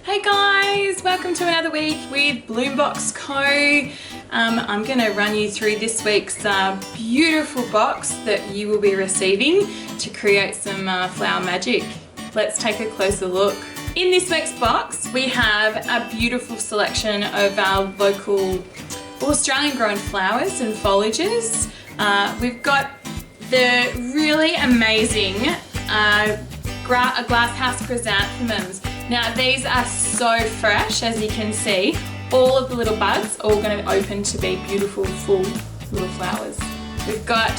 Hey guys, welcome to another week with Bloombox Co. I'm going to run you through this week's beautiful box that you will be receiving to create some flower magic. Let's take a closer look. In this week's box we have a beautiful selection of our local Australian grown flowers and foliages. We've got the really amazing glasshouse chrysanthemums. Now these are so fresh, as you can see. All of the little buds are all going to open to be beautiful full little flowers. We've got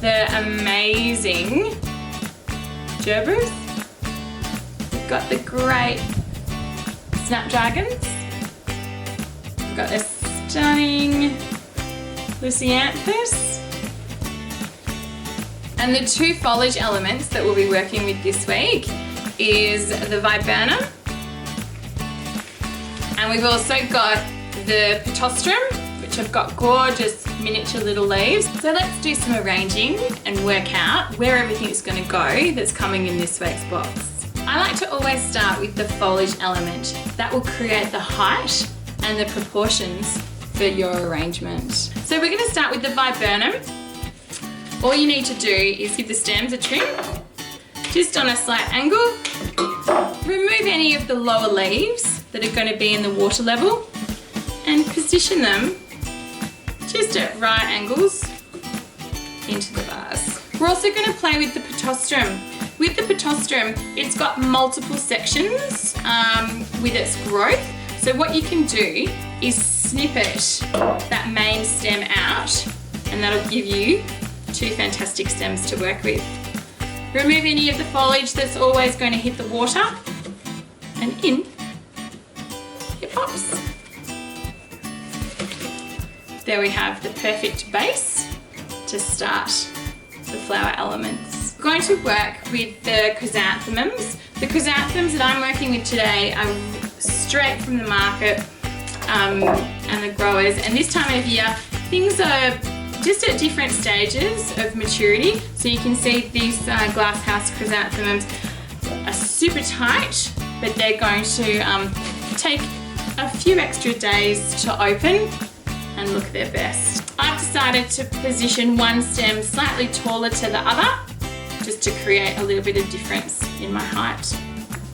the amazing gerbils. We've got the great snapdragons. We've got the stunning leucanthus. And the two foliage elements that we'll be working with this week is the viburnum, and we've also got the pittosporum, which have got gorgeous miniature little leaves. So let's do some arranging and work out where everything is going to go that's coming in this week's box. I like to always start with the foliage element. That will create the height and the proportions for your arrangement. So we're going to start with the viburnum. All you need to do is give the stems a trim, just on a slight angle. Remove any of the lower leaves that are going to be in the water level and position them just at right angles into the vase. We're also going to play with the pittosporum. With the pittosporum, it's got multiple sections with its growth. So what you can do is snip that main stem out, and that'll give you two fantastic stems to work with. Remove any of the foliage that's always going to hit the water, and in it pops. There we have the perfect base to start the flower elements. We're going to work with the chrysanthemums. The chrysanthemums that I'm working with today are straight from the market and the growers, and this time of year things are just at different stages of maturity. So you can see these glasshouse chrysanthemums are super tight, but they're going to take a few extra days to open and look their best. I've decided to position one stem slightly taller to the other, just to create a little bit of difference in my height.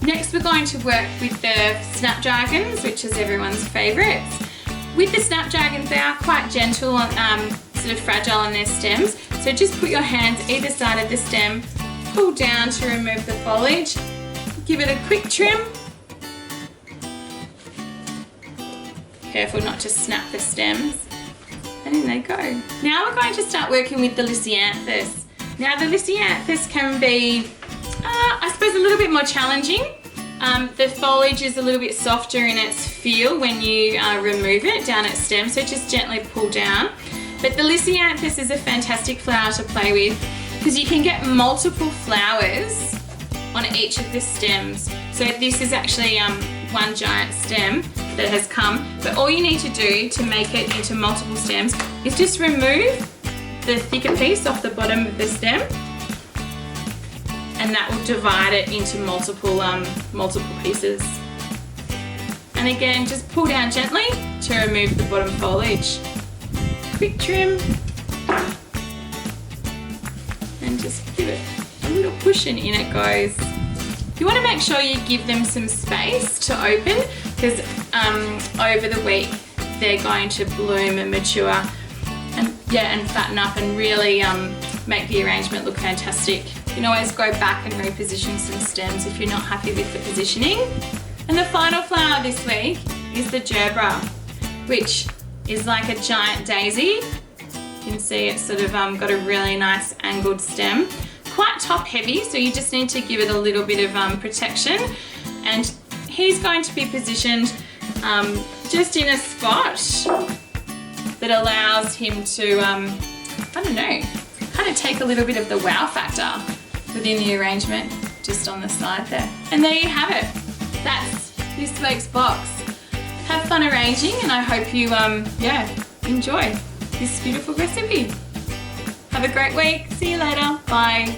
Next we're going to work with the snapdragons, which is everyone's favourites. With the snapdragons, they are quite gentle and sort of fragile on their stems, so just put your hands either side of the stem, pull down to remove the foliage, give it a quick trim. Careful not to snap the stems, and in they go. Now we're going to start working with the leucanthus. Now the leucanthus can be, I suppose, a little bit more challenging. The foliage is a little bit softer in its feel when you remove it down its stem, so just gently pull down. But the leucanthus is a fantastic flower to play with because you can get multiple flowers on each of the stems. So this is actually one giant stem that has come, but all you need to do to make it into multiple stems is just remove the thicker piece off the bottom of the stem, and that will divide it into multiple pieces. And again, just pull down gently to remove the bottom foliage. Quick trim, and just give it a little push and in it goes. You want to make sure you give them some space to open, because over the week they're going to bloom and mature and fatten up and really make the arrangement look fantastic. You can always go back and reposition some stems if you're not happy with the positioning. And the final flower this week is the gerbera, which is like a giant daisy. You can see it's sort of got a really nice angled stem. Quite top heavy, so you just need to give it a little bit of protection. And he's going to be positioned just in a spot that allows him to, I don't know, kind of take a little bit of the wow factor within the arrangement just on the side there. And there you have it. That's this week's box. Have fun arranging, and I hope you enjoy this beautiful recipe. Have a great week. See you later. Bye.